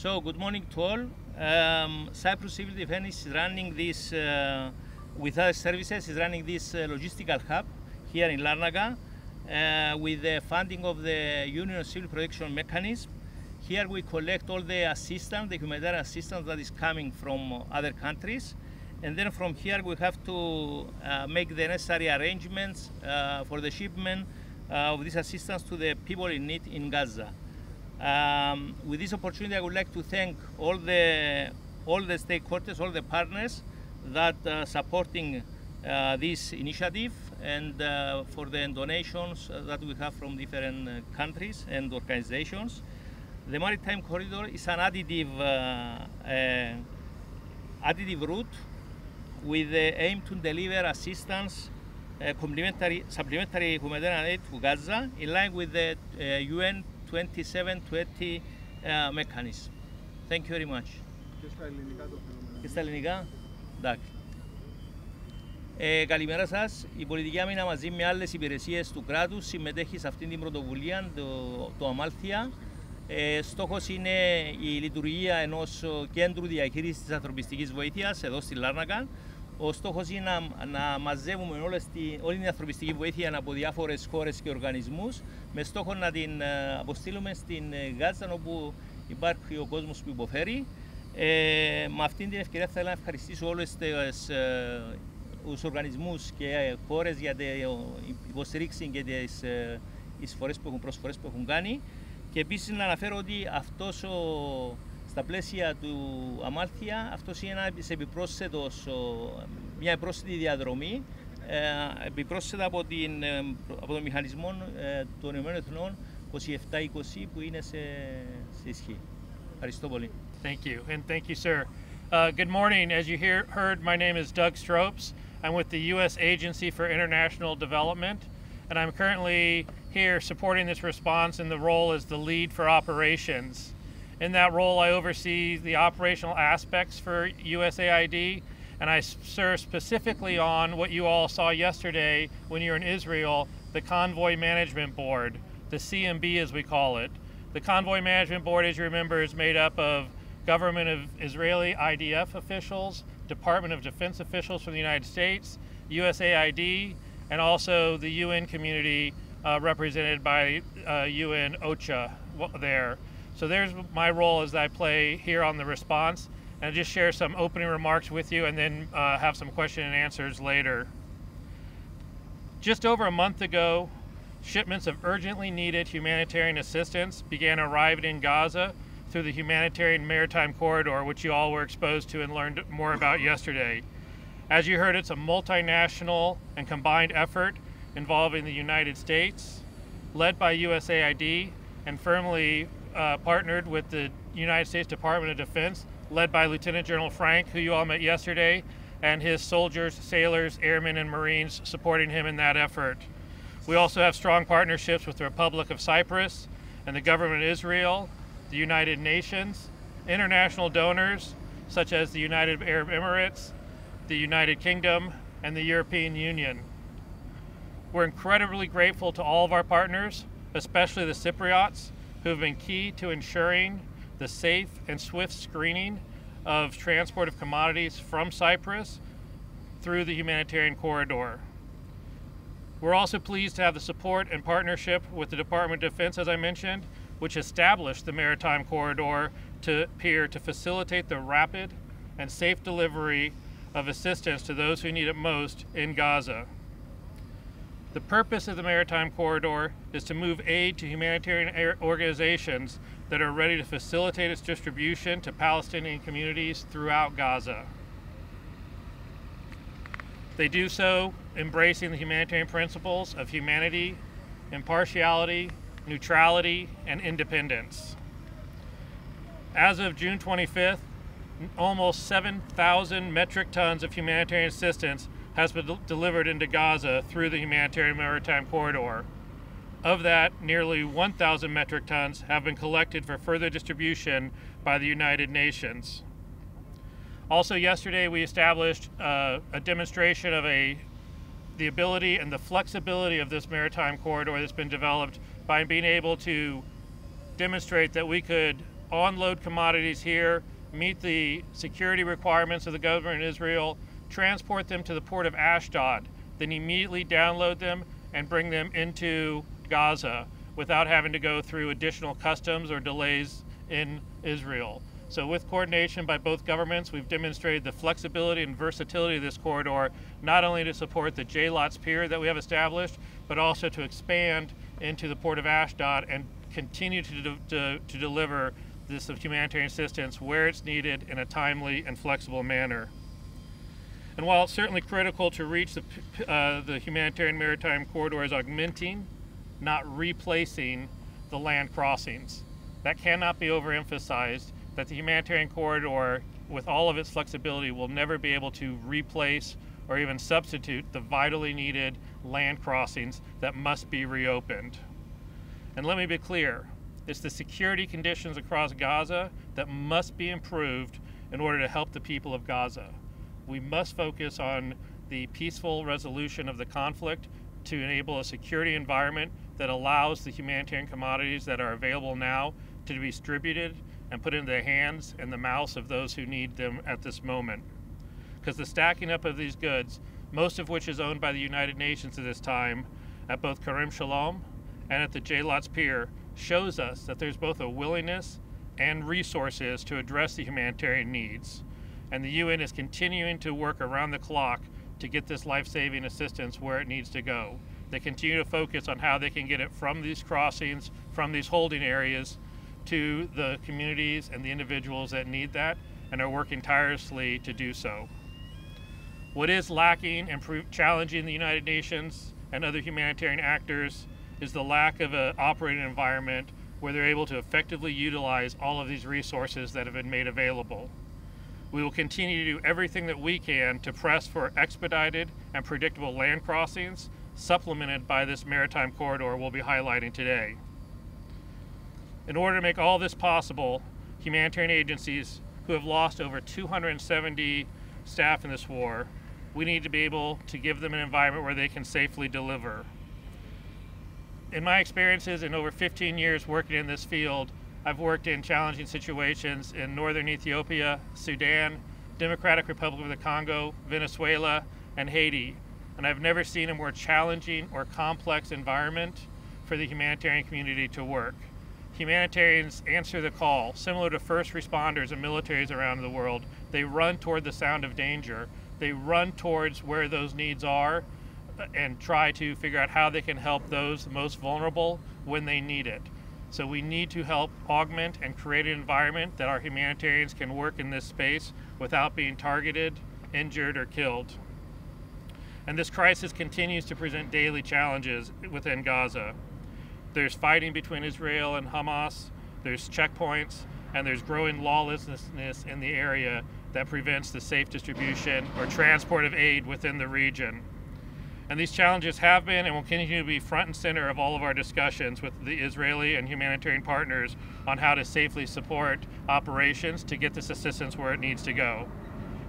So, good morning to all. Cyprus Civil Defense is running this, with other services, is running this logistical hub here in Larnaca with the funding of the Union Civil Protection Mechanism. Here we collect all the assistance, the humanitarian assistance that is coming from other countries. And then from here we have to make the necessary arrangements for the shipment of this assistance to the people in need in Gaza. With this opportunity, I would like to thank all the stakeholders, all the partners that are supporting this initiative, and for the donations that we have from different countries and organizations. The Maritime Corridor is an additive route with the aim to deliver assistance, supplementary humanitarian aid to Gaza in line with the UN 2720 mechanism. Thank you very much. Και στα ελληνικά. Εντάξει. Καλημέρα σας. Η πολιτική άμυνα μαζί με άλλες υπηρεσίες του κράτους συμμετέχει σε αυτήν την πρωτοβουλία, το Amalthia. Στόχος είναι η λειτουργία ενός κέντρου διαχείρισης της ανθρωπιστικής βοήθειας εδώ στη Λάρνακα. Ο στόχος είναι να μαζεύουμε όλη την ανθρωπιστική βοήθεια από διάφορες χώρες και οργανισμούς με στόχο να την αποστείλουμε στην Γάζα, όπου υπάρχει ο κόσμος που υποφέρει. Με αυτήν την ευκαιρία θα ήθελα να ευχαριστήσω όλους τους οργανισμούς και χώρες για την υποστηρίξη και τις προσφορές που έχουν κάνει. Και επίσης να αναφέρω ότι στα πλαίσια του Amalthia, αυτός είναι μια επιπρόσθετη διαδρομή, επιπρόσθετα από τον μηχανισμό των ΗΠΑ 2720 που είναι σε ισχύ. Ευχαριστώ πολύ. Thank you, and thank you, sir. Good morning. As you heard, my name is Doug Stropes. I'm with the U.S. Agency for International Development, and I'm currently here supporting this response in the role as the lead for operations. In that role, I oversee the operational aspects for USAID, and I serve specifically on what you all saw yesterday when you were in Israel, the Convoy Management Board, the CMB as we call it. The Convoy Management Board, as you remember, is made up of government of Israeli IDF officials, Department of Defense officials from the United States, USAID, and also the UN community represented by UN OCHA there. So there's my role as I play here on the response, and I'll just share some opening remarks with you and then have some question and answers later. Just over a month ago, shipments of urgently needed humanitarian assistance began arriving in Gaza through the humanitarian maritime corridor, which you all were exposed to and learned more about yesterday. As you heard, it's a multinational and combined effort involving the United States, led by USAID, and firmly partnered with the United States Department of Defense, led by Lieutenant General Frank, who you all met yesterday, and his soldiers, sailors, airmen, and Marines supporting him in that effort. We also have strong partnerships with the Republic of Cyprus and the government of Israel, the United Nations, international donors such as the United Arab Emirates, the United Kingdom, and the European Union. We're incredibly grateful to all of our partners, especially the Cypriots, who have been key to ensuring the safe and swift screening of transport of commodities from Cyprus through the humanitarian corridor. We're also pleased to have the support and partnership with the Department of Defense, as I mentioned, which established the maritime corridor to facilitate the rapid and safe delivery of assistance to those who need it most in Gaza. The purpose of the Maritime Corridor is to move aid to humanitarian organizations that are ready to facilitate its distribution to Palestinian communities throughout Gaza. They do so embracing the humanitarian principles of humanity, impartiality, neutrality, and independence. As of June 25th, almost 7,000 metric tons of humanitarian assistance has been delivered into Gaza through the humanitarian maritime corridor. Of that, nearly 1,000 metric tons have been collected for further distribution by the United Nations. Also yesterday, we established a demonstration of the ability and the flexibility of this maritime corridor that's been developed by being able to demonstrate that we could unload commodities here, meet the security requirements of the government of Israel, transport them to the port of Ashdod, then immediately download them and bring them into Gaza without having to go through additional customs or delays in Israel. So with coordination by both governments, we've demonstrated the flexibility and versatility of this corridor, not only to support the J-Lots pier that we have established, but also to expand into the port of Ashdod and continue to deliver this humanitarian assistance where it's needed in a timely and flexible manner. And while it's certainly critical to reach the humanitarian maritime corridor is augmenting, not replacing the land crossings. That cannot be overemphasized, that the humanitarian corridor, with all of its flexibility, will never be able to replace or even substitute the vitally needed land crossings that must be reopened. And let me be clear, it's the security conditions across Gaza that must be improved in order to help the people of Gaza. We must focus on the peaceful resolution of the conflict to enable a security environment that allows the humanitarian commodities that are available now to be distributed and put into the hands and the mouths of those who need them at this moment. Because the stacking up of these goods, most of which is owned by the United Nations at this time, at both Karim Shalom and at the J-Lots Pier, shows us that there's both a willingness and resources to address the humanitarian needs. And the UN is continuing to work around the clock to get this life-saving assistance where it needs to go. They continue to focus on how they can get it from these crossings, from these holding areas, to the communities and the individuals that need that, and are working tirelessly to do so. What is lacking and challenging the United Nations and other humanitarian actors is the lack of an operating environment where they're able to effectively utilize all of these resources that have been made available. We will continue to do everything that we can to press for expedited and predictable land crossings, supplemented by this maritime corridor we'll be highlighting today. In order to make all this possible, humanitarian agencies who have lost over 270 staff in this war, we need to be able to give them an environment where they can safely deliver. In my experiences in over 15 years working in this field, I've worked in challenging situations in northern Ethiopia, Sudan, Democratic Republic of the Congo, Venezuela, and Haiti. And I've never seen a more challenging or complex environment for the humanitarian community to work. Humanitarians answer the call. Similar to first responders and militaries around the world, they run toward the sound of danger. They run towards where those needs are and try to figure out how they can help those most vulnerable when they need it. So we need to help augment and create an environment that our humanitarians can work in this space without being targeted, injured, or killed. And this crisis continues to present daily challenges within Gaza. There's fighting between Israel and Hamas, there's checkpoints, and there's growing lawlessness in the area that prevents the safe distribution or transport of aid within the region. And these challenges have been and will continue to be front and center of all of our discussions with the Israeli and humanitarian partners on how to safely support operations to get this assistance where it needs to go.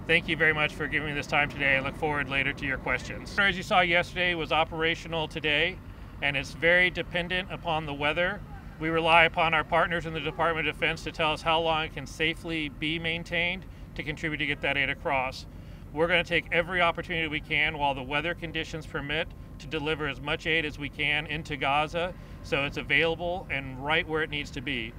Thank you very much for giving me this time today. I look forward later to your questions. As you saw yesterday, was operational today, and it's very dependent upon the weather. We rely upon our partners in the Department of Defense to tell us how long it can safely be maintained to contribute to get that aid across. We're going to take every opportunity we can while the weather conditions permit to deliver as much aid as we can into Gaza so it's available and right where it needs to be.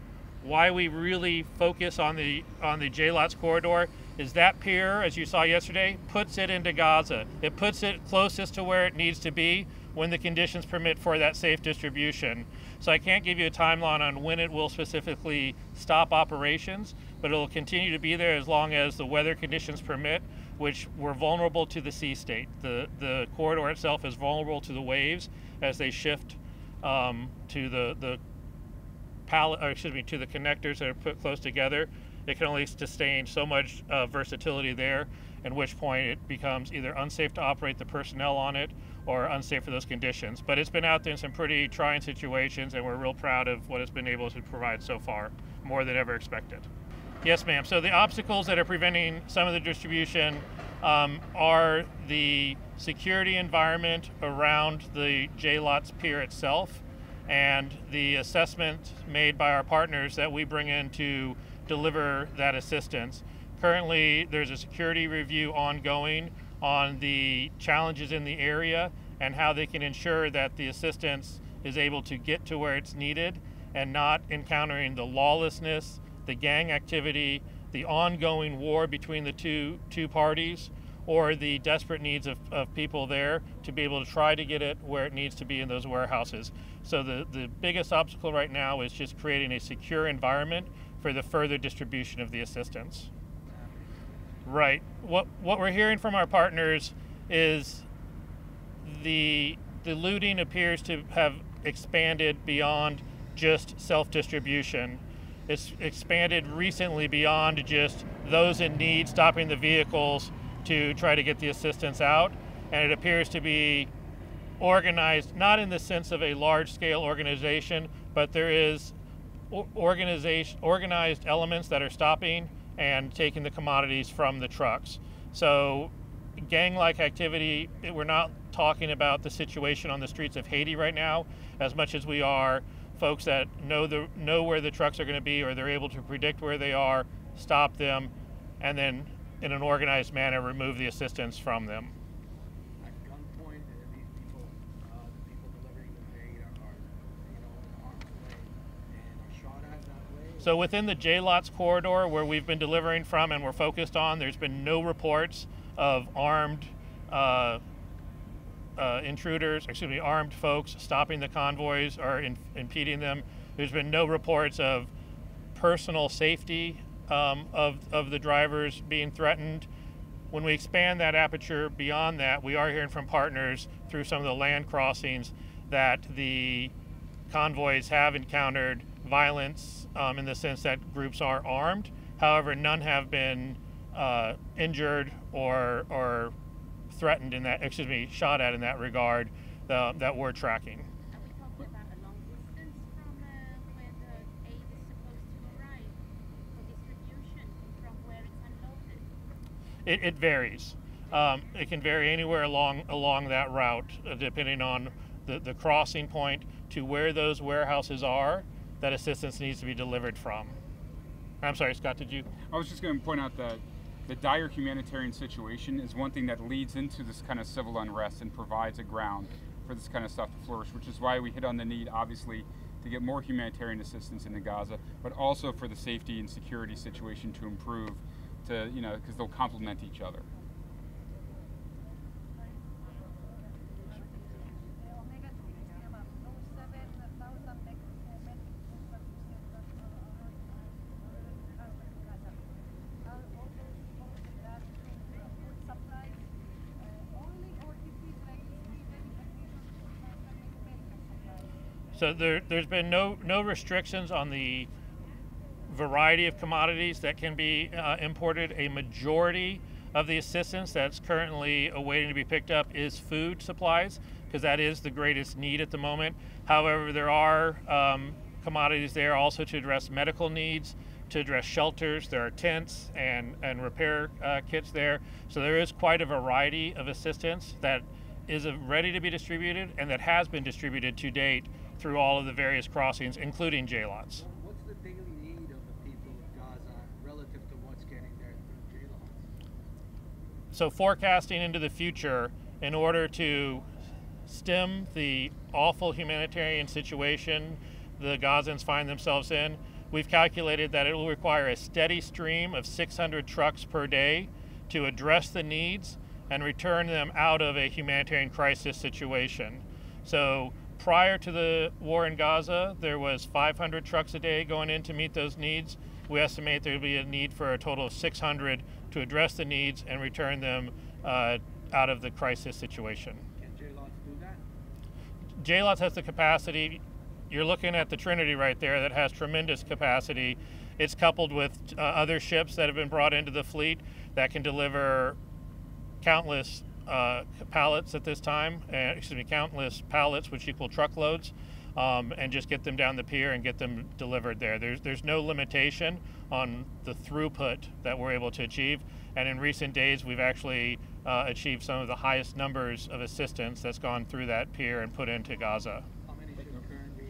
Why we really focus on the J-Lots corridor is that pier, as you saw yesterday, puts it into Gaza. It puts it closest to where it needs to be when the conditions permit for that safe distribution. So I can't give you a timeline on when it will specifically stop operations, but it will continue to be there as long as the weather conditions permit, which we're vulnerable to the sea state. The corridor itself is vulnerable to the waves as they shift to the connectors that are put close together. It can only sustain so much versatility there, at which point it becomes either unsafe to operate the personnel on it or unsafe for those conditions. But it's been out there in some pretty trying situations, and we're real proud of what it's been able to provide so far, more than ever expected. Yes, ma'am. So the obstacles that are preventing some of the distribution are the security environment around the J-Lots pier itself. and the assessment made by our partners that we bring in to deliver that assistance. Currently, there's a security review ongoing on the challenges in the area and how they can ensure that the assistance is able to get to where it's needed and not encountering the lawlessness, the gang activity, the ongoing war between the two parties, or the desperate needs of people there to be able to try to get it where it needs to be in those warehouses. So the biggest obstacle right now is just creating a secure environment for the further distribution of the assistance. Right. What we're hearing from our partners is the looting appears to have expanded beyond just self-distribution. It's expanded recently beyond just those in need stopping the vehicles to try to get the assistance out, and it appears to be organized, not in the sense of a large-scale organization, but there is organized elements that are stopping and taking the commodities from the trucks. So gang-like activity, we're not talking about the situation on the streets of Haiti right now as much as we are folks that know where the trucks are going to be, or they're able to predict where they are, stop them, and then in an organized manner remove the assistance from them. At gunpoint, these people, the people delivering the aid are in harm's way and are shot at that way? So within the J-Lots corridor where we've been delivering from and we're focused on, there's been no reports of armed armed folks stopping the convoys or impeding them. There's been no reports of personal safety of the drivers being threatened. When we expand that aperture beyond that, we are hearing from partners through some of the land crossings that the convoys have encountered violence in the sense that groups are armed. However, none have been injured or threatened in that, shot at in that regard that we're tracking. Are we talking about a long distance from where the aid is supposed to arrive for distribution from where it's unloaded? It varies. It can vary anywhere along that route, depending on the crossing point to where those warehouses are that assistance needs to be delivered from. I'm sorry, Scott, did you? I was just going to point out that the dire humanitarian situation is one thing that leads into this kind of civil unrest and provides a ground for this kind of stuff to flourish, which is why we hit on the need, obviously, to get more humanitarian assistance into Gaza, but also for the safety and security situation to improve, because they'll complement each other. So there's been no restrictions on the variety of commodities that can be imported. A majority of the assistance that's currently awaiting to be picked up is food supplies, because that is the greatest need at the moment. However, there are commodities there also to address medical needs, to address shelters. There are tents and repair kits there. So there is quite a variety of assistance that is ready to be distributed and that has been distributed to date through all of the various crossings, including J-Lots. What's the daily need of the people of Gaza relative to what's getting there through J-Lots? So forecasting into the future, in order to stem the awful humanitarian situation the Gazans find themselves in, we've calculated that it will require a steady stream of 600 trucks per day to address the needs and return them out of a humanitarian crisis situation. So prior to the war in Gaza, there was 500 trucks a day going in to meet those needs. We estimate there will be a need for a total of 600 to address the needs and return them out of the crisis situation. Can J-Lots do that? J-Lots has the capacity. You're looking at the Trinity right there that has tremendous capacity. It's coupled with other ships that have been brought into the fleet that can deliver countless pallets at this time, countless pallets, which equal truckloads, and just get them down the pier and get them delivered there. There's no limitation on the throughput that we're able to achieve, and in recent days we've actually achieved some of the highest numbers of assistance that's gone through that pier and put into Gaza. How many ships currently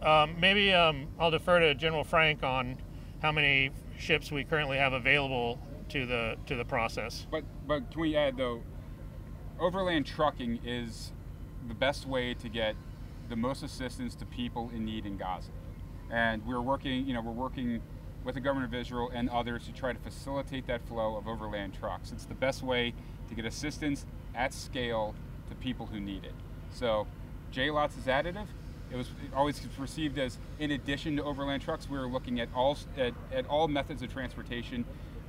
Maybe I'll defer to General Frank on how many ships we currently have available to the process. But can we add though, overland trucking is the best way to get the most assistance to people in need in Gaza, and we're working with the government of Israel and others to try to facilitate that flow of overland trucks. It's the best way to get assistance at scale to people who need it. So JLOTS is additive. It was always perceived as in addition to overland trucks. We were looking at all methods of transportation,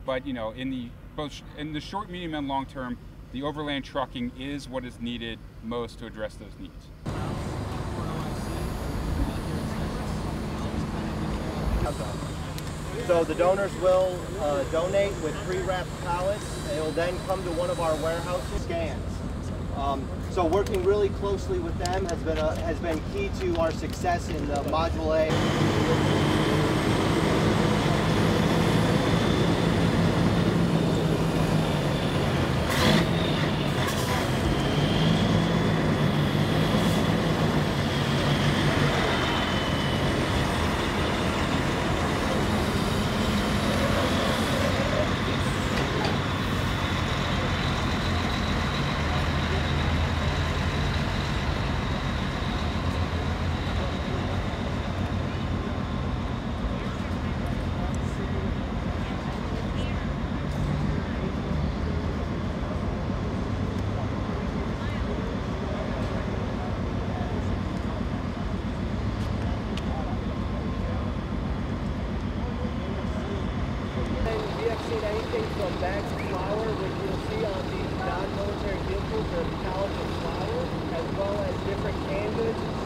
but in the short, medium, and long term, the overland trucking is what is needed most to address those needs. So the donors will donate with pre-wrapped pallets. It will then come to one of our warehouses. Scans. So working really closely with them has been key to our success in Module A. Anything from bags of flour, which you'll see on these non-military vehicles, are pallets of flour, as well as different canned goods